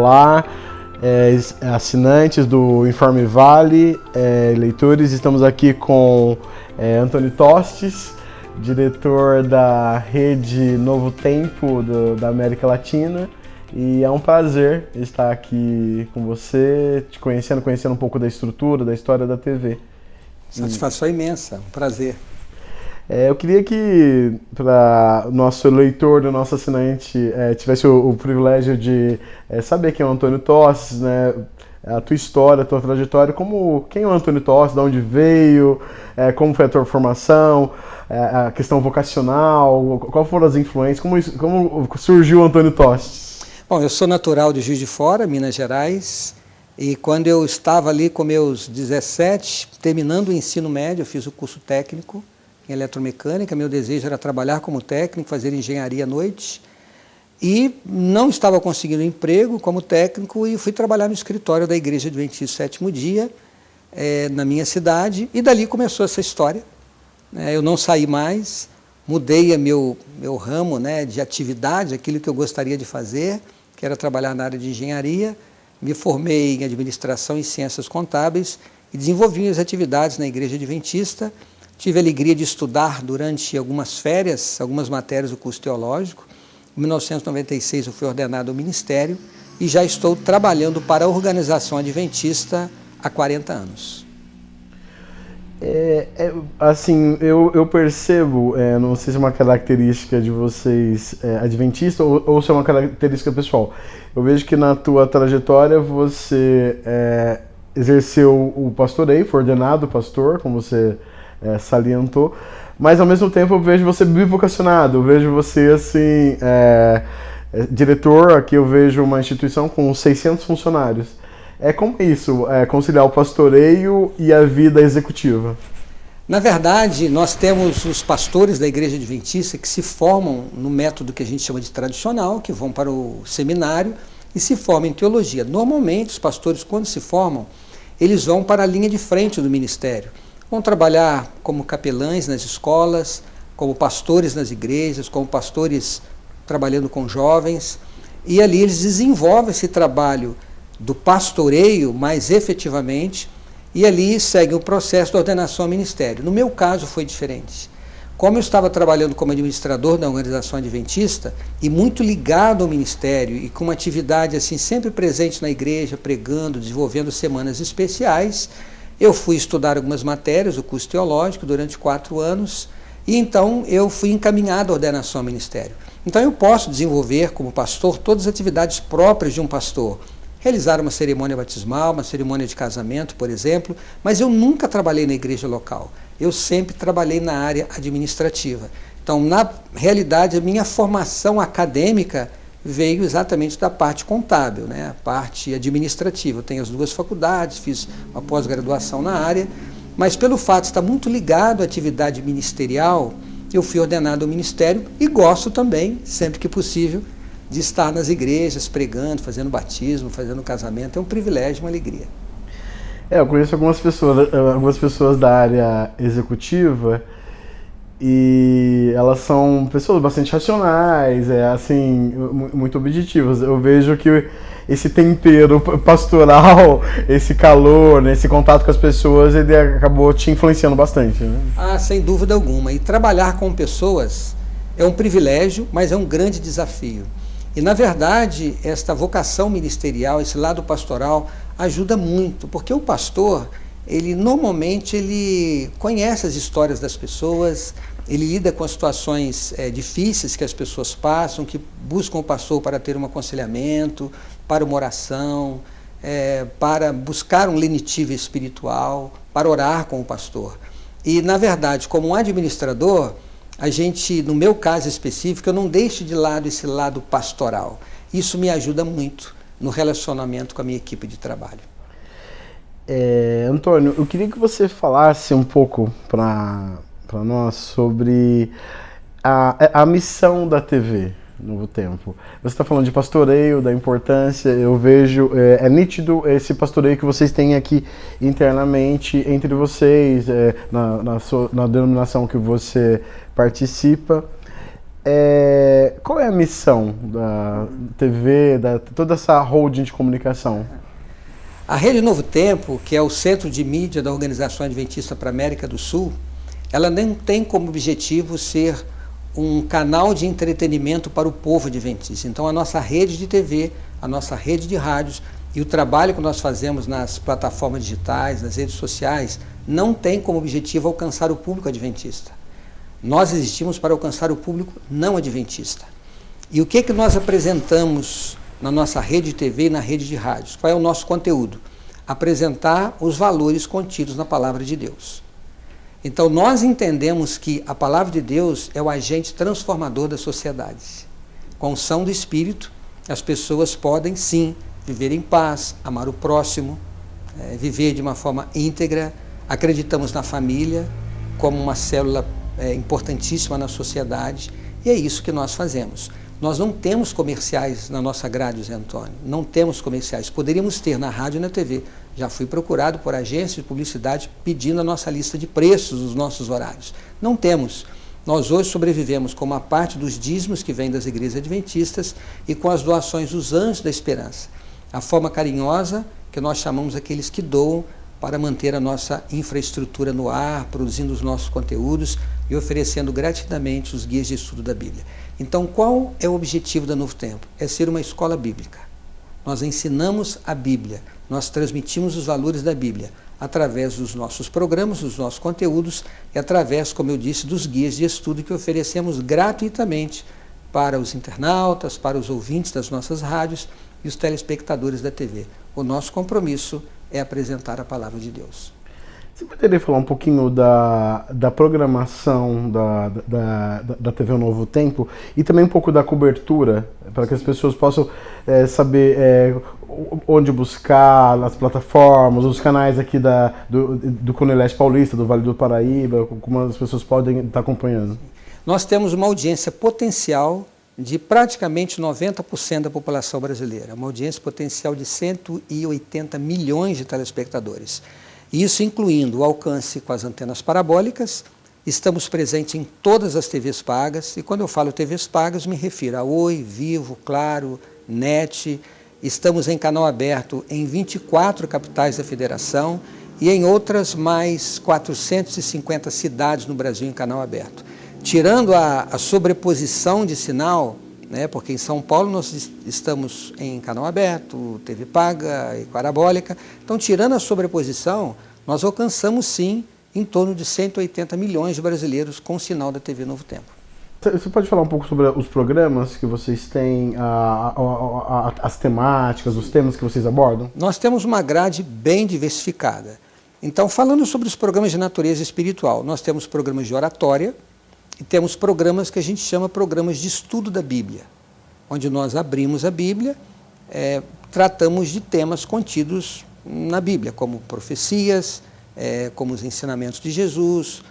Olá, assinantes do Informe Vale, leitores, estamos aqui com Antônio Tostes, diretor da Rede Novo Tempo da América Latina, e é um prazer estar aqui com você, te conhecendo um pouco da estrutura, da história da TV. Satisfação imensa, um prazer. Eu queria que, para o nosso leitor, o nosso assinante, tivesse o privilégio de saber quem é o Antônio Tostes, né? A tua história, a tua trajetória, quem é o Antônio Tostes, de onde veio, como foi a tua formação, a questão vocacional, qual foram as influências, como surgiu o Antônio Tostes? Bom, eu sou natural de Juiz de Fora, Minas Gerais, e quando eu estava ali com meus 17, terminando o ensino médio, eu fiz o curso técnico em eletromecânica. Meu desejo era trabalhar como técnico, fazer engenharia à noite, e não estava conseguindo emprego como técnico e fui trabalhar no escritório da Igreja Adventista Sétimo Dia, na minha cidade, e dali começou essa história. Eu não saí mais, mudei meu ramo, né, de atividade, aquilo que eu gostaria de fazer, que era trabalhar na área de engenharia. Me formei em administração e ciências contábeis e desenvolvi minhas atividades na Igreja Adventista. Tive a alegria de estudar durante algumas férias, algumas matérias do curso teológico. Em 1996 eu fui ordenado ao ministério e já estou trabalhando para a organização adventista há 40 anos. Assim, eu percebo, não sei se é uma característica de vocês adventista ou se é uma característica pessoal. Eu vejo que na tua trajetória você exerceu o pastoreio, foi ordenado pastor, como você salientou, mas ao mesmo tempo eu vejo você bivocacionado, eu vejo você assim, diretor, aqui eu vejo uma instituição com 600 funcionários. Como é isso, conciliar o pastoreio e a vida executiva? Na verdade, nós temos os pastores da Igreja Adventista que se formam no método que a gente chama de tradicional, que vão para o seminário e se formam em teologia. Normalmente, os pastores, quando se formam, eles vão para a linha de frente do ministério. Vão trabalhar como capelães nas escolas, como pastores nas igrejas, como pastores trabalhando com jovens, e ali eles desenvolvem esse trabalho do pastoreio mais efetivamente, e ali segue o processo de ordenação ao ministério. No meu caso foi diferente. Como eu estava trabalhando como administrador da organização adventista e muito ligado ao ministério e com uma atividade assim sempre presente na igreja, pregando, desenvolvendo semanas especiais, eu fui estudar algumas matérias, o curso teológico, durante 4 anos, e então eu fui encaminhado à ordenação ao ministério. Então eu posso desenvolver como pastor todas as atividades próprias de um pastor. Realizar uma cerimônia batismal, uma cerimônia de casamento, por exemplo, mas eu nunca trabalhei na igreja local. Eu sempre trabalhei na área administrativa. Então, na realidade, a minha formação acadêmica veio exatamente da parte contábil, né? A parte administrativa. Eu tenho as 2 faculdades, fiz uma pós-graduação na área, mas pelo fato de estar muito ligado à atividade ministerial, eu fui ordenado ao ministério e gosto também, sempre que possível, de estar nas igrejas, pregando, fazendo batismo, fazendo casamento. É um privilégio, uma alegria. Eu conheço algumas pessoas da área executiva e elas são pessoas bastante racionais, assim, muito objetivas. Eu vejo que esse tempero pastoral, esse calor, né, esse contato com as pessoas, ele acabou te influenciando bastante, né? Ah, sem dúvida alguma. E trabalhar com pessoas é um privilégio, mas é um grande desafio. E, na verdade, esta vocação ministerial, esse lado pastoral, ajuda muito, porque o pastor, normalmente ele conhece as histórias das pessoas, ele lida com as situações difíceis que as pessoas passam, que buscam o pastor para ter um aconselhamento, para uma oração, para buscar um lenitivo espiritual, para orar com o pastor. E, na verdade, como um administrador, a gente, no meu caso específico, eu não deixo de lado esse lado pastoral. Isso me ajuda muito no relacionamento com a minha equipe de trabalho. Antônio, eu queria que você falasse um pouco para nós sobre a missão da TV Novo Tempo. Você está falando de pastoreio, da importância, eu vejo, é nítido esse pastoreio que vocês têm aqui internamente entre vocês, na denominação que você participa. Qual é a missão da TV, toda essa holding de comunicação? A Rede Novo Tempo, que é o centro de mídia da Organização Adventista para a América do Sul, ela não tem como objetivo ser um canal de entretenimento para o povo adventista. Então, a nossa rede de TV, a nossa rede de rádios e o trabalho que nós fazemos nas plataformas digitais, nas redes sociais, não tem como objetivo alcançar o público adventista. Nós existimos para alcançar o público não adventista. E o que nós apresentamos na nossa rede de TV e na rede de rádios? Qual é o nosso conteúdo? Apresentar os valores contidos na Palavra de Deus. Então, nós entendemos que a Palavra de Deus é o agente transformador da sociedade. Com a unção do Espírito, as pessoas podem, sim, viver em paz, amar o próximo, viver de uma forma íntegra. Acreditamos na família como uma célula importantíssima na sociedade, e é isso que nós fazemos. Nós não temos comerciais na nossa grade, Zé Antônio, não temos comerciais. Poderíamos ter na rádio e na TV. Já fui procurado por agências de publicidade pedindo a nossa lista de preços dos nossos horários. Não temos. Nós hoje sobrevivemos com uma parte dos dízimos que vem das igrejas adventistas e com as doações dos Anjos da Esperança. A forma carinhosa que nós chamamos aqueles que doam para manter a nossa infraestrutura no ar, produzindo os nossos conteúdos e oferecendo gratuitamente os guias de estudo da Bíblia. Então, qual é o objetivo da Novo Tempo? É ser uma escola bíblica. Nós ensinamos a Bíblia, nós transmitimos os valores da Bíblia através dos nossos programas, dos nossos conteúdos e através, como eu disse, dos guias de estudo que oferecemos gratuitamente para os internautas, para os ouvintes das nossas rádios e os telespectadores da TV. O nosso compromisso é apresentar a Palavra de Deus. Você poderia falar um pouquinho da programação da TV Novo Tempo e também um pouco da cobertura, para que as pessoas possam saber onde buscar, nas plataformas, os canais aqui do Cone Leste Paulista, do Vale do Paraíba, como as pessoas podem estar acompanhando? Nós temos uma audiência potencial de praticamente 90% da população brasileira, uma audiência potencial de 180 milhões de telespectadores. Isso incluindo o alcance com as antenas parabólicas. Estamos presentes em todas as TVs pagas, e quando eu falo TVs pagas, me refiro a Oi, Vivo, Claro, NET. Estamos em canal aberto em 24 capitais da federação e em outras mais 450 cidades no Brasil em canal aberto. Tirando a sobreposição de sinal, né, porque em São Paulo nós estamos em canal aberto, TV paga e parabólica, então tirando a sobreposição, nós alcançamos sim em torno de 180 milhões de brasileiros com o sinal da TV Novo Tempo. Você pode falar um pouco sobre os programas que vocês têm, as temáticas, os temas que vocês abordam? Nós temos uma grade bem diversificada. Então, falando sobre os programas de natureza espiritual, nós temos programas de oratória, e temos programas que a gente chama programas de estudo da Bíblia, onde nós abrimos a Bíblia, tratamos de temas contidos na Bíblia, como profecias, como os ensinamentos de Jesus,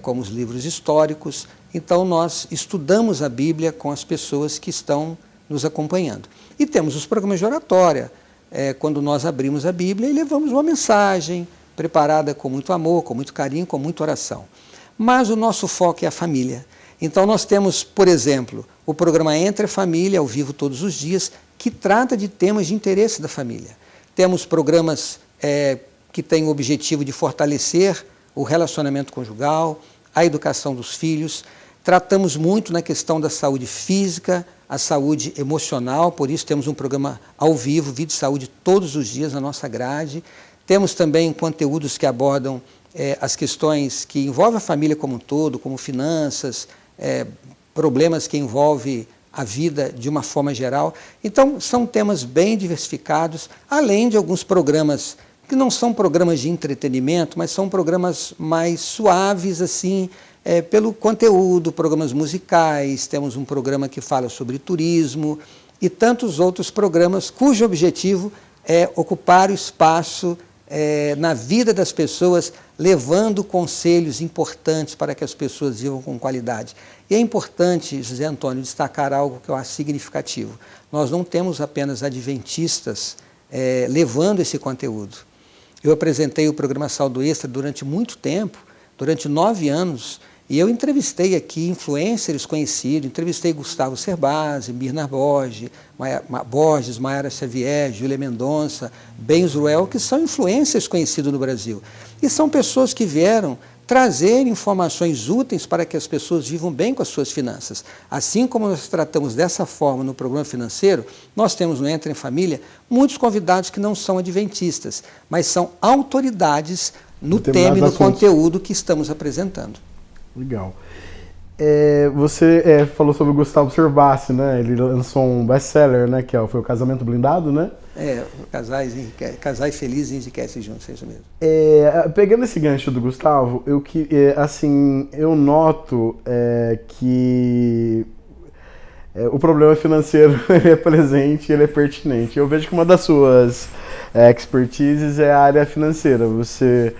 como os livros históricos. Então nós estudamos a Bíblia com as pessoas que estão nos acompanhando. E temos os programas de oratória, quando nós abrimos a Bíblia e levamos uma mensagem preparada com muito amor, com muito carinho, com muita oração. mas o nosso foco é a família. Então nós temos, por exemplo, o programa Entre a Família, ao vivo todos os dias, que trata de temas de interesse da família. Temos programas que têm o objetivo de fortalecer o relacionamento conjugal, a educação dos filhos. Tratamos muito na questão da saúde física, a saúde emocional, por isso temos um programa ao vivo, Vida e Saúde, todos os dias na nossa grade. Temos também conteúdos que abordam as questões que envolvem a família como um todo, como finanças, problemas que envolvem a vida de uma forma geral. Então, são temas bem diversificados, além de alguns programas que não são programas de entretenimento, mas são programas mais suaves, assim, pelo conteúdo, programas musicais. Temos um programa que fala sobre turismo e tantos outros programas cujo objetivo é ocupar o espaço na vida das pessoas, levando conselhos importantes para que as pessoas vivam com qualidade. E é importante, José Antônio, destacar algo que eu acho significativo. Nós não temos apenas adventistas levando esse conteúdo. Eu apresentei o programa Saldo Extra durante muito tempo, durante 9 anos, e eu entrevistei aqui influencers conhecidos, entrevistei Gustavo Cerbasi, Mirna Borges, Mayara Xavier, Júlia Mendonça, Ben Zruel, que são influencers conhecidos no Brasil. E são pessoas que vieram trazer informações úteis para que as pessoas vivam bem com as suas finanças. Assim como nós tratamos dessa forma no programa financeiro, nós temos no Entre em Família muitos convidados que não são adventistas, mas são autoridades no tema e no conteúdo que estamos apresentando. Legal. Você falou sobre o Gustavo Cerbasi, né? Ele lançou um best-seller, né? Que foi o Casamento Blindado, né? Casais Felizes enriquecem juntos, é isso mesmo. Pegando esse gancho do Gustavo, eu noto que o problema financeiro é presente, ele é pertinente. Eu vejo que uma das suas expertises é a área financeira. Você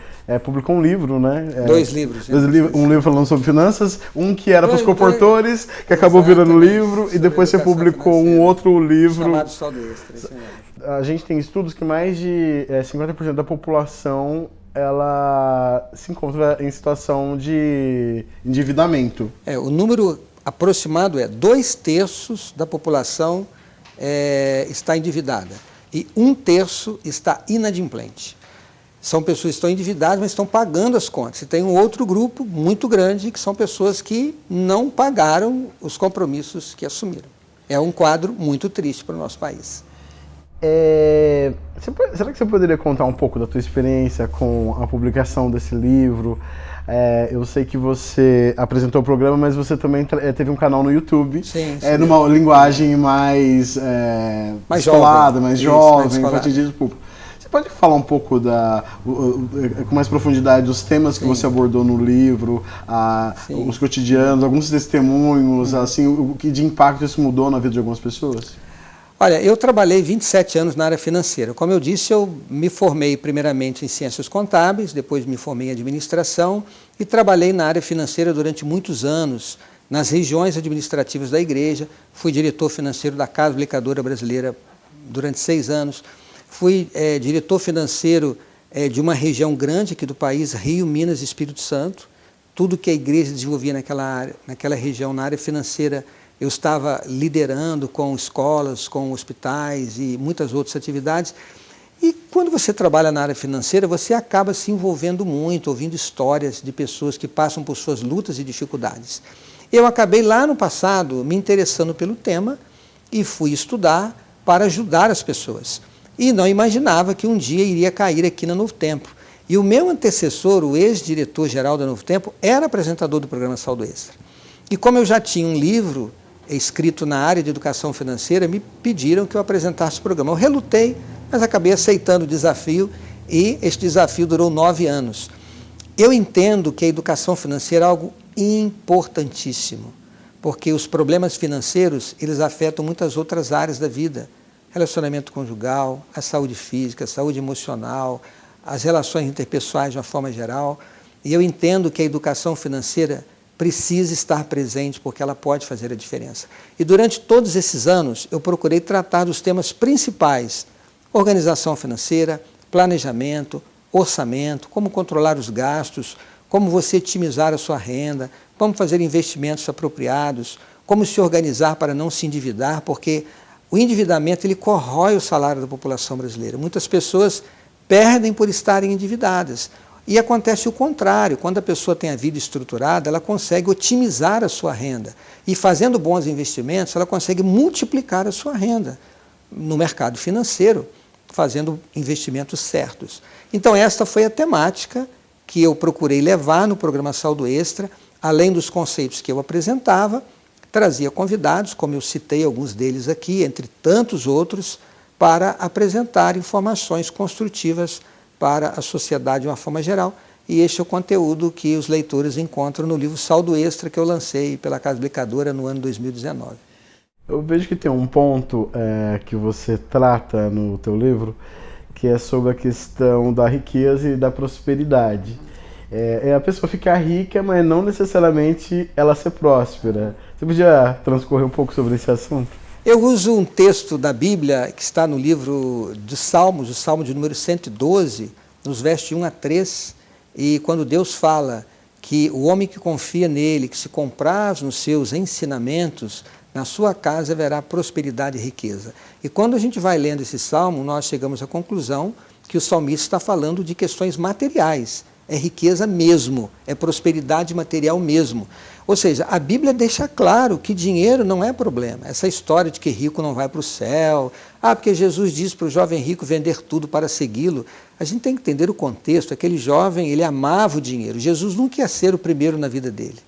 publicou um livro, né? 2 livros. Um livro falando sobre finanças, um que era para os comportores, que acabou virando livro, e depois você publicou um outro livro chamado Saldo Extra, isso mesmo. A gente tem estudos que mais de 50% da população ela se encontra em situação de endividamento. O número aproximado 2/3 da população está endividada e 1/3 está inadimplente. São pessoas que estão endividadas, mas estão pagando as contas. E tem um outro grupo muito grande, que são pessoas que não pagaram os compromissos que assumiram. É um quadro muito triste para o nosso país. Será que você poderia contar um pouco da tua experiência com a publicação desse livro? Eu sei que você apresentou o programa, mas você também teve um canal no YouTube. Sim. Numa linguagem mais jovem, mais jovem, para atingir o público. Você pode falar um pouco com mais profundidade dos temas que você abordou no livro, os cotidianos, alguns testemunhos, assim, o que de impacto isso mudou na vida de algumas pessoas? Olha, eu trabalhei 27 anos na área financeira. Como eu disse, eu me formei primeiramente em ciências contábeis, depois me formei em administração e trabalhei na área financeira durante muitos anos, nas regiões administrativas da igreja. Fui diretor financeiro da Casa Publicadora Brasileira durante 6 anos. Fui diretor financeiro de uma região grande aqui do país, Rio, Minas e Espírito Santo. Tudo que a igreja desenvolvia naquela região, na área financeira, eu estava liderando com escolas, com hospitais e muitas outras atividades. E quando você trabalha na área financeira, você acaba se envolvendo muito, ouvindo histórias de pessoas que passam por suas lutas e dificuldades. Eu acabei lá no passado me interessando pelo tema e fui estudar para ajudar as pessoas. E não imaginava que um dia iria cair aqui na Novo Tempo. E o meu antecessor, o ex-diretor-geral da Novo Tempo, era apresentador do programa Saldo Extra. E como eu já tinha um livro escrito na área de educação financeira, me pediram que eu apresentasse o programa. Eu relutei, mas acabei aceitando o desafio e este desafio durou 9 anos. Eu entendo que a educação financeira é algo importantíssimo, porque os problemas financeiros, eles afetam muitas outras áreas da vida. Relacionamento conjugal, a saúde física, a saúde emocional, as relações interpessoais de uma forma geral. E eu entendo que a educação financeira precisa estar presente porque ela pode fazer a diferença. E durante todos esses anos, eu procurei tratar dos temas principais: organização financeira, planejamento, orçamento, como controlar os gastos, como você otimizar a sua renda, como fazer investimentos apropriados, como se organizar para não se endividar, porque o endividamento ele corrói o salário da população brasileira. Muitas pessoas perdem por estarem endividadas. E acontece o contrário, quando a pessoa tem a vida estruturada, ela consegue otimizar a sua renda. E fazendo bons investimentos, ela consegue multiplicar a sua renda no mercado financeiro, fazendo investimentos certos. Então esta foi a temática que eu procurei levar no programa Saldo Extra, além dos conceitos que eu apresentava, trazia convidados, como eu citei alguns deles aqui, entre tantos outros, para apresentar informações construtivas para a sociedade de uma forma geral. E este é o conteúdo que os leitores encontram no livro Saldo Extra, que eu lancei pela Casa Publicadora no ano 2019. Eu vejo que tem um ponto que você trata no teu livro, que é sobre a questão da riqueza e da prosperidade. É a pessoa ficar rica, mas não necessariamente ela ser próspera. Você podia transcorrer um pouco sobre esse assunto? Eu uso um texto da Bíblia que está no livro de Salmos, o Salmo de número 112, nos versos de 1 a 3, e quando Deus fala que o homem que confia nele, que se compraz nos seus ensinamentos, na sua casa haverá prosperidade e riqueza. E quando a gente vai lendo esse salmo, nós chegamos à conclusão que o salmista está falando de questões materiais. É riqueza mesmo, é prosperidade material mesmo. Ou seja, a Bíblia deixa claro que dinheiro não é problema. Essa história de que rico não vai para o céu, porque Jesus disse para o jovem rico vender tudo para segui-lo. A gente tem que entender o contexto. Aquele jovem, ele amava o dinheiro. Jesus nunca ia ser o primeiro na vida dele.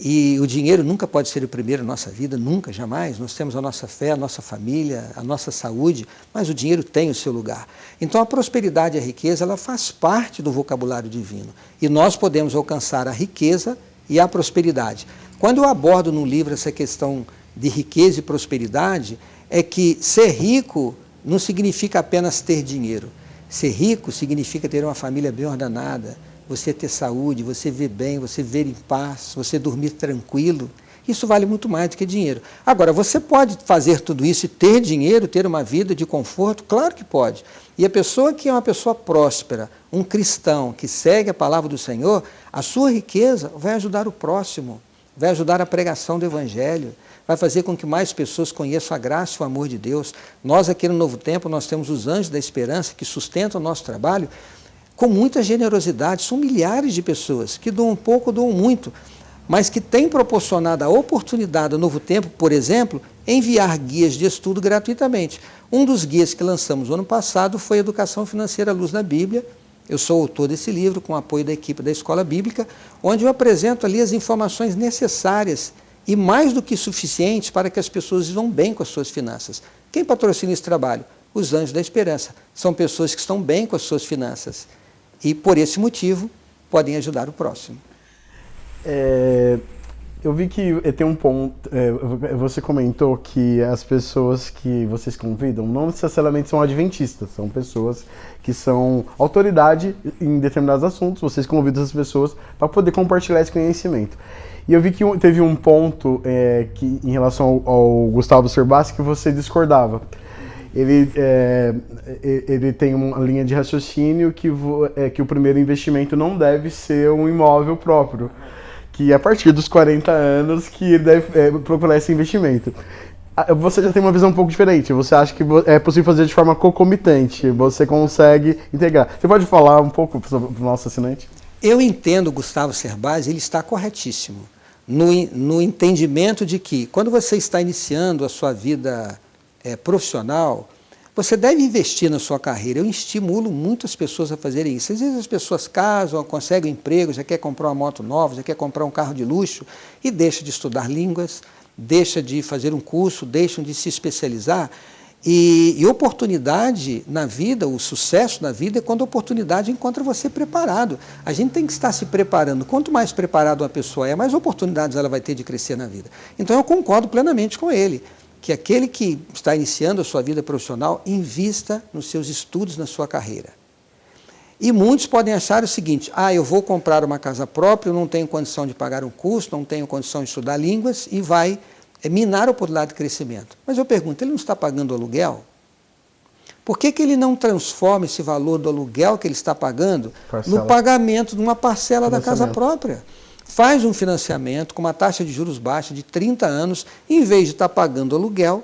E o dinheiro nunca pode ser o primeiro na nossa vida, nunca, jamais. Nós temos a nossa fé, a nossa família, a nossa saúde, mas o dinheiro tem o seu lugar. Então a prosperidade e a riqueza, ela faz parte do vocabulário divino. E nós podemos alcançar a riqueza e a prosperidade. Quando eu abordo no livro essa questão de riqueza e prosperidade, é que ser rico não significa apenas ter dinheiro. Ser rico significa ter uma família bem ordenada, você ter saúde, você viver bem, você viver em paz, você dormir tranquilo. Isso vale muito mais do que dinheiro. Agora, você pode fazer tudo isso e ter dinheiro, ter uma vida de conforto? Claro que pode. E a pessoa que é uma pessoa próspera, um cristão que segue a palavra do Senhor, a sua riqueza vai ajudar o próximo, vai ajudar a pregação do Evangelho, vai fazer com que mais pessoas conheçam a graça e o amor de Deus. Nós aqui no Novo Tempo, nós temos os Anjos da Esperança que sustentam o nosso trabalho, com muita generosidade. São milhares de pessoas que doam pouco, doam muito, mas que têm proporcionado a oportunidade ao Novo Tempo, por exemplo, enviar guias de estudo gratuitamente. Um dos guias que lançamos no ano passado foi Educação Financeira à Luz da Bíblia. Eu sou autor desse livro, com o apoio da equipe da Escola Bíblica, onde eu apresento ali as informações necessárias e mais do que suficientes para que as pessoas vivam bem com as suas finanças. Quem patrocina esse trabalho? Os Anjos da Esperança. São pessoas que estão bem com as suas finanças. E, por esse motivo, podem ajudar o próximo. Eu vi que tem um ponto, você comentou que as pessoas que vocês convidam não necessariamente são adventistas, são pessoas que são autoridade em determinados assuntos, vocês convidam essas pessoas para poder compartilhar esse conhecimento. E eu vi que teve um ponto que, em relação ao Gustavo Cerbasi, que você discordava. Ele tem uma linha de raciocínio que o primeiro investimento não deve ser um imóvel próprio, que é a partir dos 40 anos que ele deve procurar esse investimento. Você já tem uma visão um pouco diferente, você acha que é possível fazer de forma concomitante, você consegue integrar. Você pode falar um pouco para o nosso assinante? Eu entendo o Gustavo Cerbasi, ele está corretíssimo, no entendimento de que quando você está iniciando a sua vida profissional, você deve investir na sua carreira. Eu estimulo muitas pessoas a fazerem isso. Às vezes as pessoas casam, conseguem um emprego, já quer comprar uma moto nova, já quer comprar um carro de luxo e deixa de estudar línguas, deixa de fazer um curso, deixam de se especializar. E oportunidade na vida, o sucesso na vida é quando a oportunidade encontra você preparado. A gente tem que estar se preparando. Quanto mais preparado uma pessoa é, mais oportunidades ela vai ter de crescer na vida. Então eu concordo plenamente com ele, que aquele que está iniciando a sua vida profissional invista nos seus estudos, na sua carreira. E muitos podem achar o seguinte: eu vou comprar uma casa própria, eu não tenho condição de pagar um curso, não tenho condição de estudar línguas, e vai minar a oportunidade de crescimento. Mas eu pergunto, ele não está pagando aluguel? Por que ele não transforma esse valor do aluguel que ele está pagando no pagamento de uma parcela da casa própria? Faz um financiamento com uma taxa de juros baixa de 30 anos, em vez de estar pagando aluguel,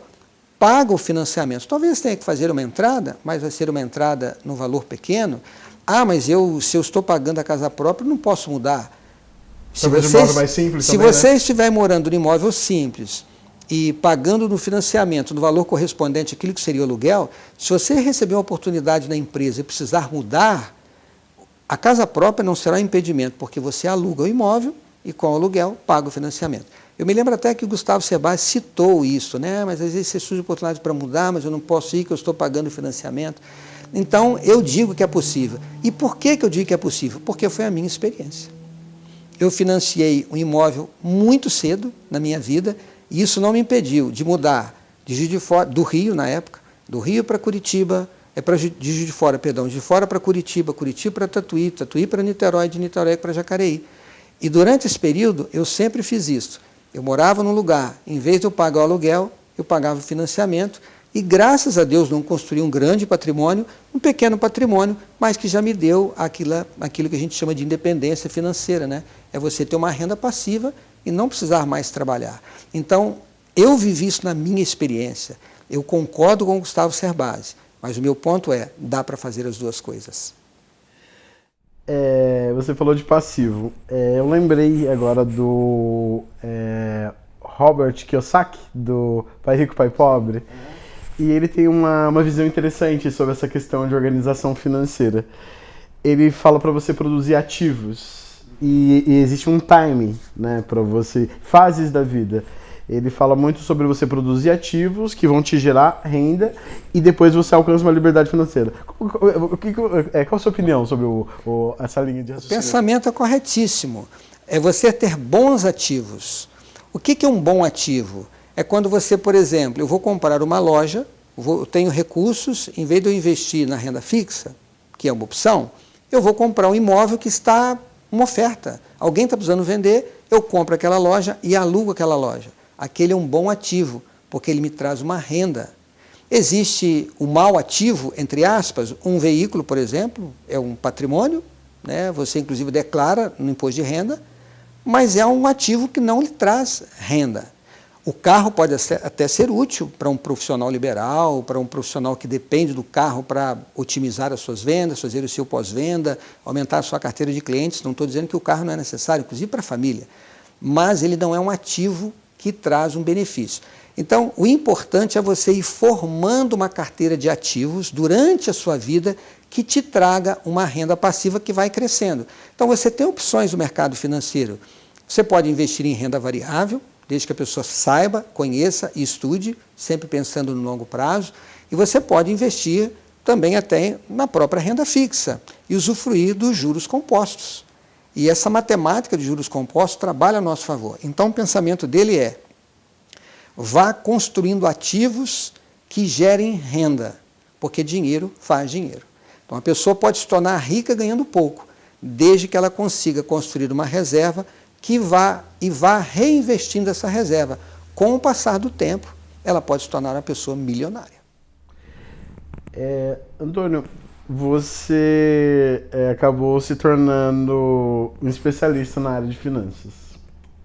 paga o financiamento. Talvez tenha que fazer uma entrada, mas vai ser uma entrada no valor pequeno. Ah, mas se eu estou pagando a casa própria, não posso mudar. Se você estiver morando no imóvel simples e pagando no financiamento, no valor correspondente àquilo que seria o aluguel, se você receber uma oportunidade na empresa e precisar mudar, a casa própria não será um impedimento, porque você aluga o imóvel e com o aluguel paga o financiamento. Eu me lembro até que o Gustavo Ceballos citou isso, né? Mas às vezes você surge oportunidade para mudar, mas eu não posso ir, que eu estou pagando o financiamento. Então, eu digo que é possível. E por que eu digo que é possível? Porque foi a minha experiência. Eu financiei um imóvel muito cedo na minha vida, e isso não me impediu de mudar de Juiz de Fora, do Rio na época, do Rio para Curitiba, de Juiz de Fora, perdão, de Fora para Curitiba, Curitiba para Tatuí, Tatuí para Niterói, de Niterói para Jacareí. E durante esse período, eu sempre fiz isso. Eu morava num lugar, em vez de eu pagar o aluguel, eu pagava o financiamento, e graças a Deus não construí um grande patrimônio, um pequeno patrimônio, mas que já me deu aquilo que a gente chama de independência financeira, né? É você ter uma renda passiva e não precisar mais trabalhar. Então, eu vivi isso na minha experiência. Eu concordo com o Gustavo Cerbasi, mas o meu ponto é, dá para fazer as duas coisas. Você falou de passivo. Eu lembrei agora do Robert Kiyosaki, do Pai Rico, Pai Pobre. E ele tem uma visão interessante sobre essa questão de organização financeira. Ele fala para você produzir ativos e existe um time, né, para você, fases da vida. Ele fala muito sobre você produzir ativos que vão te gerar renda e depois você alcança uma liberdade financeira. Qual a sua opinião sobre essa linha de raciocínio? O pensamento é corretíssimo. É você ter bons ativos. O que é um bom ativo? É quando você, por exemplo, eu vou comprar uma loja, eu tenho recursos, em vez de eu investir na renda fixa, que é uma opção, eu vou comprar um imóvel que está uma oferta. Alguém está precisando vender, eu compro aquela loja e alugo aquela loja. Aquele é um bom ativo, porque ele me traz uma renda. Existe o mau ativo, entre aspas, um veículo, por exemplo, é um patrimônio, né? Você inclusive declara no imposto de renda, mas é um ativo que não lhe traz renda. O carro pode até ser útil para um profissional liberal, para um profissional que depende do carro para otimizar as suas vendas, fazer o seu pós-venda, aumentar a sua carteira de clientes. Não estou dizendo que o carro não é necessário, inclusive para a família, mas ele não é um ativo que traz um benefício. Então, o importante é você ir formando uma carteira de ativos durante a sua vida que te traga uma renda passiva que vai crescendo. Então, você tem opções no mercado financeiro. Você pode investir em renda variável, desde que a pessoa saiba, conheça e estude, sempre pensando no longo prazo. E você pode investir também até na própria renda fixa e usufruir dos juros compostos. E essa matemática de juros compostos trabalha a nosso favor. Então, o pensamento dele é: vá construindo ativos que gerem renda, porque dinheiro faz dinheiro. Então, a pessoa pode se tornar rica ganhando pouco, desde que ela consiga construir uma reserva que vá reinvestindo essa reserva. Com o passar do tempo, ela pode se tornar uma pessoa milionária. Antônio, você acabou se tornando um especialista na área de finanças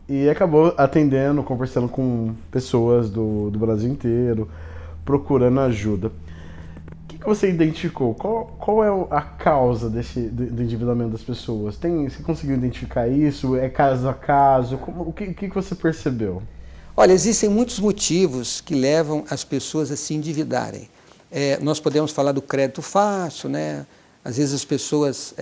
e acabou atendendo, conversando com pessoas do Brasil inteiro, procurando ajuda. O que você identificou? Qual é a causa do endividamento das pessoas? Você conseguiu identificar isso? É caso a caso? O que você percebeu? Olha, existem muitos motivos que levam as pessoas a se endividarem. Nós podemos falar do crédito fácil, né? Às vezes as pessoas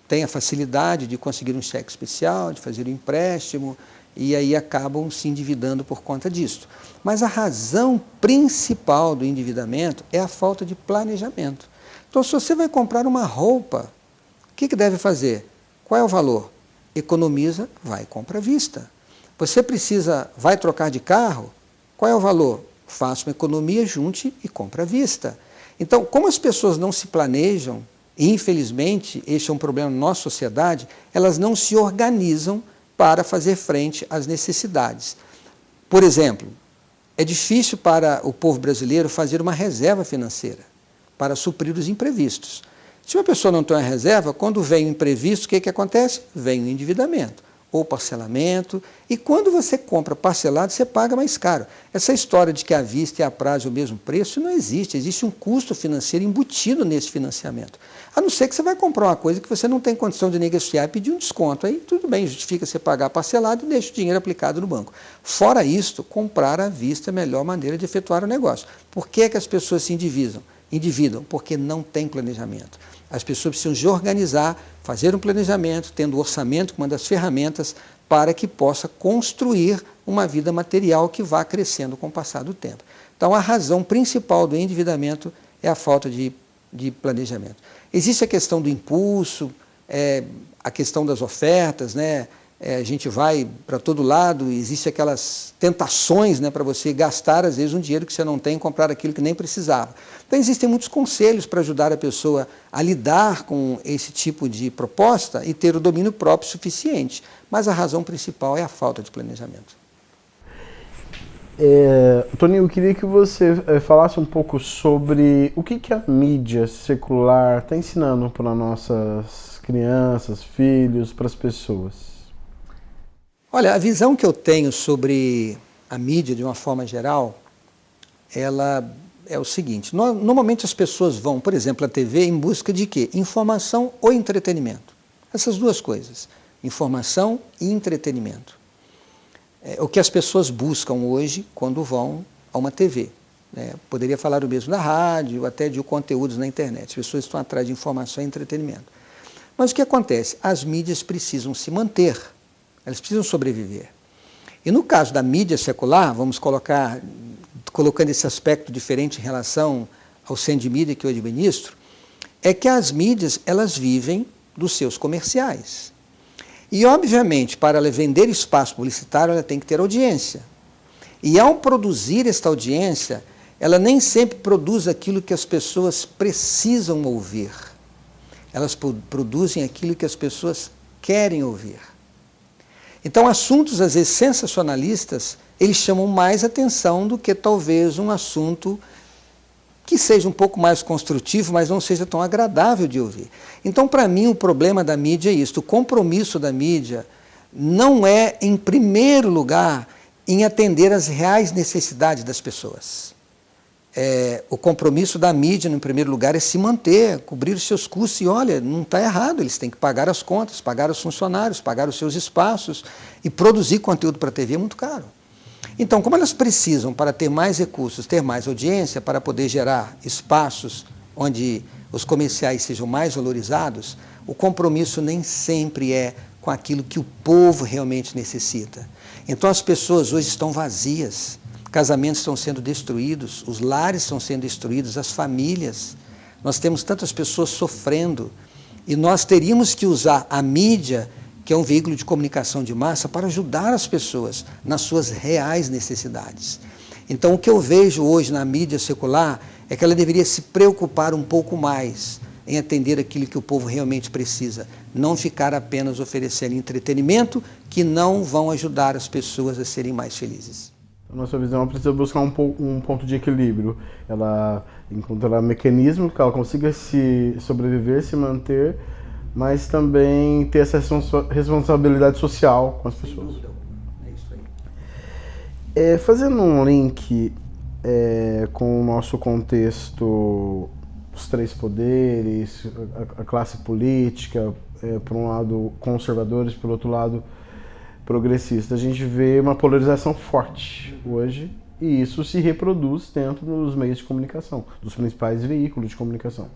têm a facilidade de conseguir um cheque especial, de fazer um empréstimo, e aí acabam se endividando por conta disso. Mas a razão principal do endividamento é a falta de planejamento. Então, se você vai comprar uma roupa, o que deve fazer? Qual é o valor? Economiza, vai e compra à vista. Você vai trocar de carro, qual é o valor? Faça uma economia, junte e compra à vista. Então, como as pessoas não se planejam, e infelizmente este é um problema na nossa sociedade, elas não se organizam para fazer frente às necessidades. Por exemplo, é difícil para o povo brasileiro fazer uma reserva financeira para suprir os imprevistos. Se uma pessoa não tem uma reserva, quando vem o imprevisto, o que acontece? Vem o endividamento ou parcelamento, e quando você compra parcelado, você paga mais caro. Essa história de que à vista e a prazo é o mesmo preço não existe. Existe um custo financeiro embutido nesse financiamento. A não ser que você vai comprar uma coisa que você não tem condição de negociar e pedir um desconto. Aí tudo bem, justifica você pagar parcelado e deixa o dinheiro aplicado no banco. Fora isto, comprar à vista é a melhor maneira de efetuar o negócio. Por que as pessoas se endividam? Porque não tem planejamento. As pessoas precisam se organizar, fazer um planejamento, tendo o orçamento como uma das ferramentas para que possa construir uma vida material que vá crescendo com o passar do tempo. Então, a razão principal do endividamento é a falta de planejamento. Existe a questão do impulso, a questão das ofertas, né? A gente vai para todo lado, existem aquelas tentações, né, para você gastar, às vezes, um dinheiro que você não tem e comprar aquilo que nem precisava. Então, existem muitos conselhos para ajudar a pessoa a lidar com esse tipo de proposta e ter o domínio próprio suficiente. Mas a razão principal é a falta de planejamento. Toninho, eu queria que você falasse um pouco sobre o que a mídia secular está ensinando para nossas crianças, filhos, para as pessoas. Olha, a visão que eu tenho sobre a mídia, de uma forma geral, ela é o seguinte. Normalmente as pessoas vão, por exemplo, à TV em busca de quê? Informação ou entretenimento. Essas duas coisas, informação e entretenimento. É o que as pessoas buscam hoje quando vão a uma TV. Poderia falar o mesmo da rádio, até de conteúdos na internet. As pessoas estão atrás de informação e entretenimento. Mas o que acontece? As mídias precisam se manter. Elas precisam sobreviver. E no caso da mídia secular, vamos colocando esse aspecto diferente em relação ao centro de mídia que eu administro, é que as mídias, elas vivem dos seus comerciais. E, obviamente, para ela vender espaço publicitário, ela tem que ter audiência. E, ao produzir esta audiência, ela nem sempre produz aquilo que as pessoas precisam ouvir. Elas produzem aquilo que as pessoas querem ouvir. Então, assuntos, às vezes, sensacionalistas, eles chamam mais atenção do que talvez um assunto que seja um pouco mais construtivo, mas não seja tão agradável de ouvir. Então, para mim, o problema da mídia é isso. O compromisso da mídia não é, em primeiro lugar, em atender às reais necessidades das pessoas. O compromisso da mídia, no primeiro lugar, é se manter, cobrir os seus custos. E olha, não está errado, eles têm que pagar as contas, pagar os funcionários, pagar os seus espaços. E produzir conteúdo para a TV é muito caro. Então, como elas precisam, para ter mais recursos, ter mais audiência, para poder gerar espaços onde os comerciais sejam mais valorizados, o compromisso nem sempre é com aquilo que o povo realmente necessita. Então, as pessoas hoje estão vazias. Casamentos estão sendo destruídos, os lares estão sendo destruídos, as famílias. Nós temos tantas pessoas sofrendo e nós teríamos que usar a mídia, que é um veículo de comunicação de massa, para ajudar as pessoas nas suas reais necessidades. Então, o que eu vejo hoje na mídia secular é que ela deveria se preocupar um pouco mais em atender aquilo que o povo realmente precisa, não ficar apenas oferecendo entretenimento que não vão ajudar as pessoas a serem mais felizes. A nossa visão precisa buscar um ponto de equilíbrio. Ela encontrar mecanismo que ela consiga se sobreviver, se manter, mas também ter essa responsabilidade social com as pessoas. Sem dúvida. É isso aí. Fazendo um link com o nosso contexto, os três poderes, a classe política, por um lado conservadores, pelo outro lado progressista, a gente vê uma polarização forte hoje e isso se reproduz dentro dos meios de comunicação, dos principais veículos de comunicação.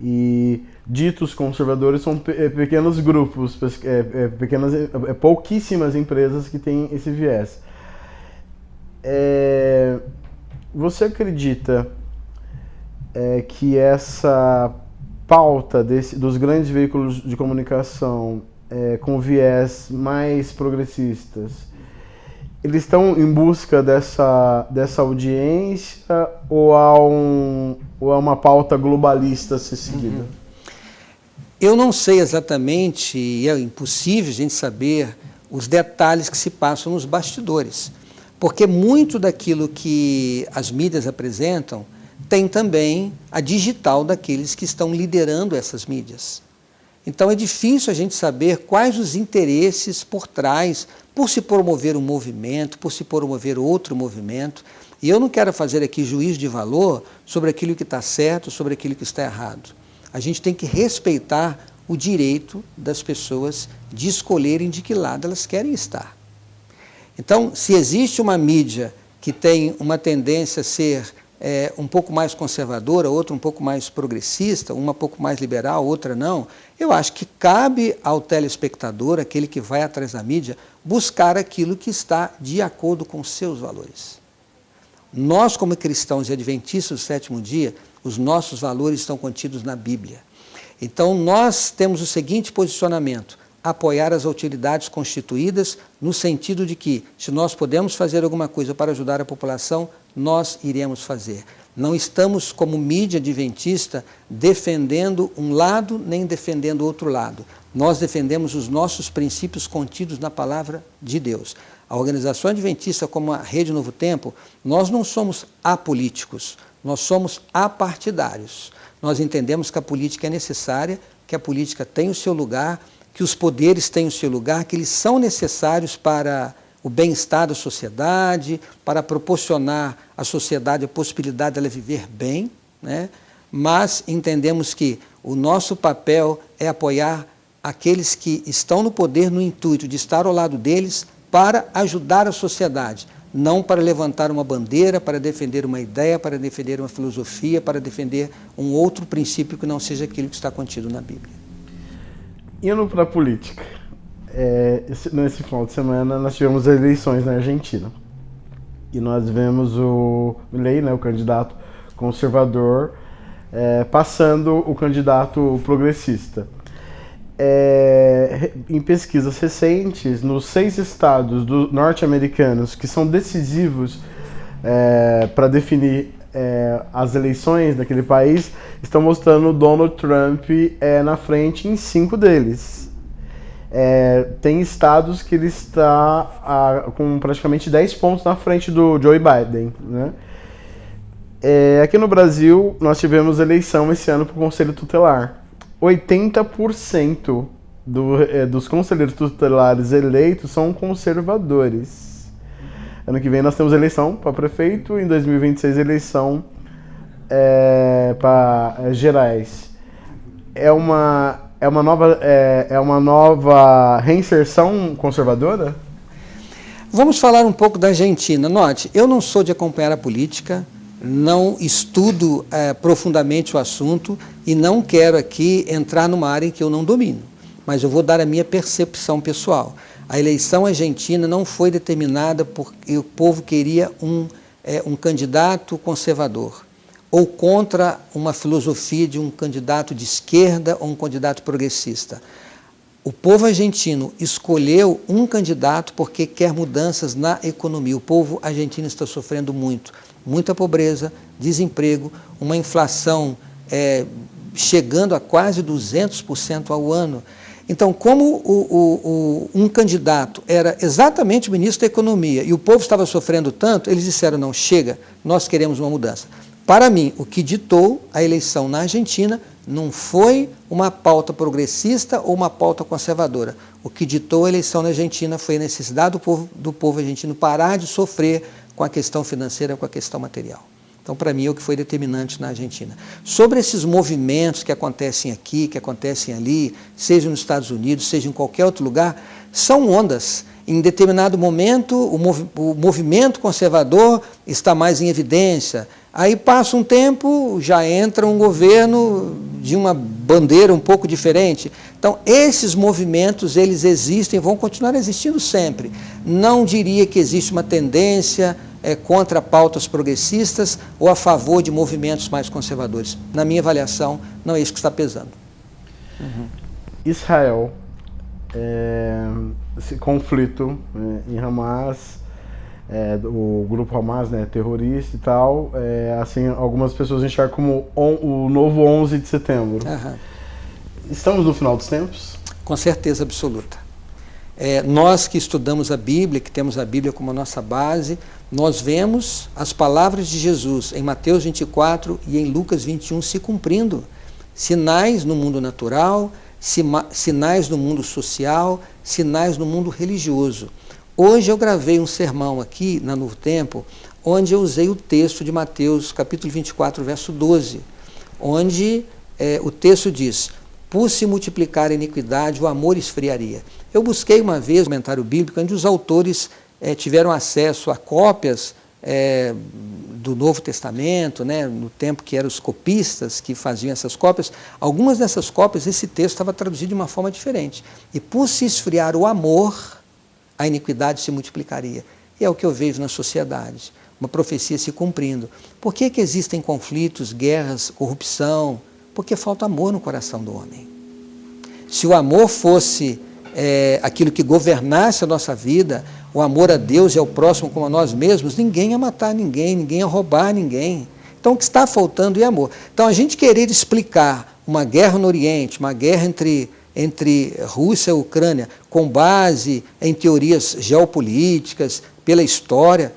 E ditos conservadores são pequenos grupos, pouquíssimas empresas que têm esse viés. Você acredita que essa pauta dos grandes veículos de comunicação com viés mais progressistas, eles estão em busca dessa audiência ou há uma pauta globalista a ser seguida? Eu não sei exatamente, e é impossível a gente saber os detalhes que se passam nos bastidores. Porque muito daquilo que as mídias apresentam tem também a digital daqueles que estão liderando essas mídias. Então é difícil a gente saber quais os interesses por trás, por se promover um movimento, por se promover outro movimento. E eu não quero fazer aqui juízo de valor sobre aquilo que está certo, sobre aquilo que está errado. A gente tem que respeitar o direito das pessoas de escolherem de que lado elas querem estar. Então, se existe uma mídia que tem uma tendência a ser um pouco mais conservadora, outra um pouco mais progressista, uma um pouco mais liberal, outra não, eu acho que cabe ao telespectador, aquele que vai atrás da mídia, buscar aquilo que está de acordo com os seus valores. Nós, como cristãos e adventistas do sétimo dia, os nossos valores estão contidos na Bíblia. Então, nós temos o seguinte posicionamento: apoiar as autoridades constituídas, no sentido de que, se nós podemos fazer alguma coisa para ajudar a população, nós iremos fazer. Não estamos, como mídia adventista, defendendo um lado nem defendendo outro lado. Nós defendemos os nossos princípios contidos na palavra de Deus. A organização adventista, como a Rede Novo Tempo, nós não somos apolíticos, nós somos apartidários. Nós entendemos que a política é necessária, que a política tem o seu lugar, que os poderes têm o seu lugar, que eles são necessários para o bem-estar da sociedade, para proporcionar à sociedade a possibilidade dela viver bem, né? Mas entendemos que o nosso papel é apoiar aqueles que estão no poder no intuito de estar ao lado deles para ajudar a sociedade, não para levantar uma bandeira, para defender uma ideia, para defender uma filosofia, para defender um outro princípio que não seja aquilo que está contido na Bíblia. Indo para a política, nesse final de semana nós tivemos as eleições na Argentina. E nós vemos o Milei, né, o candidato conservador, passando o candidato progressista. Em pesquisas recentes, nos 6 estados norte-americanos que são decisivos para definir as eleições daquele país, estão mostrando o Donald Trump na frente em 5 deles. Tem estados que ele está com praticamente 10 pontos na frente do Joe Biden, né? Aqui no Brasil, nós tivemos eleição esse ano para o Conselho Tutelar. 80% dos conselheiros tutelares eleitos são conservadores. Ano que vem nós temos eleição para prefeito, em 2026 eleição para gerais. É uma nova reinserção conservadora? Vamos falar um pouco da Argentina. Note, eu não sou de acompanhar a política, não estudo profundamente o assunto e não quero aqui entrar numa área em que eu não domino, mas eu vou dar a minha percepção pessoal. A eleição argentina não foi determinada porque o povo queria um candidato conservador ou contra uma filosofia de um candidato de esquerda ou um candidato progressista. O povo argentino escolheu um candidato porque quer mudanças na economia. O povo argentino está sofrendo muita pobreza, desemprego, uma inflação chegando a quase 200% ao ano. Então, como um candidato era exatamente o ministro da Economia e o povo estava sofrendo tanto, eles disseram: não, chega, nós queremos uma mudança. Para mim, o que ditou a eleição na Argentina não foi uma pauta progressista ou uma pauta conservadora. O que ditou a eleição na Argentina foi a necessidade do povo argentino parar de sofrer com a questão financeira, com a questão material. Então, para mim, é o que foi determinante na Argentina. Sobre esses movimentos que acontecem aqui, que acontecem ali, seja nos Estados Unidos, seja em qualquer outro lugar, são ondas. Em determinado momento, o movimento conservador está mais em evidência. Aí passa um tempo, já entra um governo de uma bandeira um pouco diferente. Então, esses movimentos, eles existem, vão continuar existindo sempre. Não diria que existe uma tendência contra pautas progressistas ou a favor de movimentos mais conservadores. Na minha avaliação, não é isso que está pesando. Israel, esse conflito em Hamas, o grupo Hamas, né, terrorista e tal, assim, algumas pessoas enxergam como o novo 11 de setembro. Estamos no final dos tempos? Com certeza absoluta. Nós que estudamos a Bíblia, que temos a Bíblia como a nossa base, nós vemos as palavras de Jesus em Mateus 24 e em Lucas 21 se cumprindo. Sinais no mundo natural, sinais no mundo social, sinais no mundo religioso. Hoje eu gravei um sermão aqui na Novo Tempo, onde eu usei o texto de Mateus, capítulo 24, verso 12, onde o texto diz: por se multiplicar a iniquidade, o amor esfriaria. Eu busquei uma vez um comentário bíblico onde os autores tiveram acesso a cópias do Novo Testamento, né, no tempo que eram os copistas que faziam essas cópias. Algumas dessas cópias, esse texto estava traduzido de uma forma diferente. E por se esfriar o amor, a iniquidade se multiplicaria. E é o que eu vejo na sociedade, uma profecia se cumprindo. Por que existem conflitos, guerras, corrupção? Porque falta amor no coração do homem. Se o amor fosse aquilo que governasse a nossa vida, o amor a Deus e ao próximo como a nós mesmos, ninguém ia matar ninguém, ninguém ia roubar ninguém. Então o que está faltando é amor. Então a gente querer explicar uma guerra no Oriente, uma guerra entre Rússia e Ucrânia, com base em teorias geopolíticas, pela história,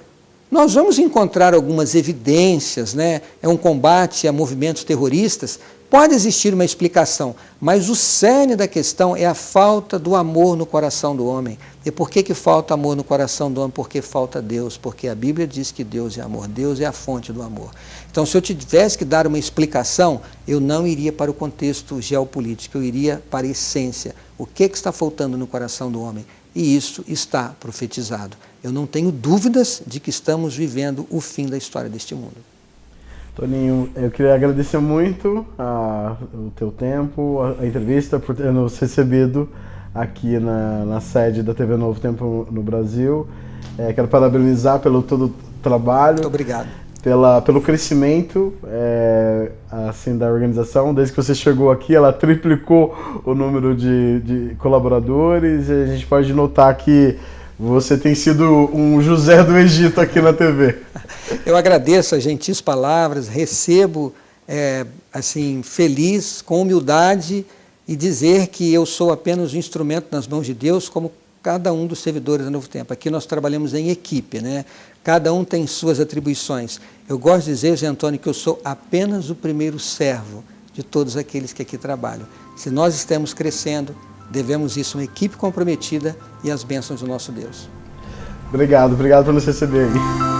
nós vamos encontrar algumas evidências, né? É um combate a movimentos terroristas. Pode existir uma explicação, mas o cerne da questão é a falta do amor no coração do homem. E por que falta amor no coração do homem? Porque falta Deus, porque a Bíblia diz que Deus é amor, Deus é a fonte do amor. Então, se eu tivesse que dar uma explicação, eu não iria para o contexto geopolítico, eu iria para a essência. O que está faltando no coração do homem? E isso está profetizado. Eu não tenho dúvidas de que estamos vivendo o fim da história deste mundo. Toninho, eu queria agradecer muito o teu tempo, a entrevista, por ter nos recebido aqui na sede da TV Novo Tempo no Brasil. Quero parabenizar pelo todo o trabalho. Muito obrigado. Pelo crescimento assim, da organização. Desde que você chegou aqui, ela triplicou o número de colaboradores, e a gente pode notar que você tem sido um José do Egito aqui na TV. Eu agradeço as gentis palavras, recebo assim, feliz, com humildade, e dizer que eu sou apenas um instrumento nas mãos de Deus, como cada um dos servidores do Novo Tempo. Aqui nós trabalhamos em equipe, né? Cada um tem suas atribuições. Eu gosto de dizer, Zé Antônio, que eu sou apenas o primeiro servo de todos aqueles que aqui trabalham. Se nós estamos crescendo, devemos isso a uma equipe comprometida e às bênçãos do nosso Deus. Obrigado por nos receber aí.